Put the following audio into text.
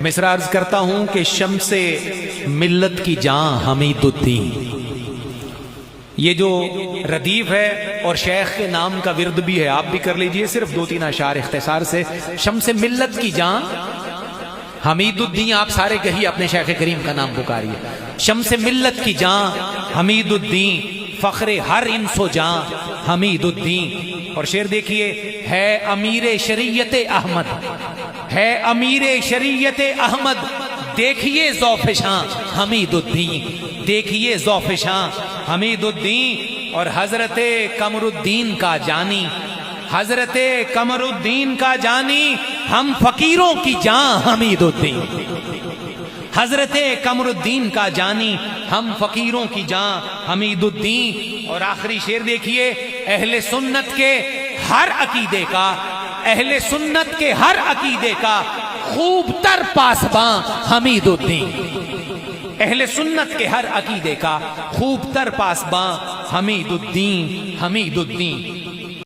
مصرع عرض کرتا ہوں کہ شمس ملت کی جاں حمید الدین، یہ جو ردیف ہے اور شیخ کے نام کا ورد بھی ہے، آپ بھی کر لیجئے صرف 2-3 اشعار اختصار سے۔ شمس ملت کی جاں حمید الدین، آپ سارے کہیے اپنے شیخ کریم کا نام پکاریے۔ شمس ملت کی جاں حمید الدین، فخر ہر انس و جاں حمید الدین۔ اور شعر دیکھیے، ہے امیر شریعت احمد، ہے امیر شریعت احمد، دیکھیے ذوف شاں حمید الدین، دیکھیے ذوف شاں حمید الدین۔ اور حضرت قمر الدین کا جانی، حضرت قمر الدین کا جانی، ہم فقیروں کی جاں حمید الدین، حضرت قمر الدین کا جانی، ہم فقیروں کی جاں حمید الدین۔ اور آخری شعر دیکھیے، اہل سنت کے ہر عقیدے کا، اہل سنت کے ہر عقیدے کا خوب تر پاسباں حمید الدین، اہل سنت کے ہر عقیدے کا خوب تر پاسباں حمید الدین، حمید الدین۔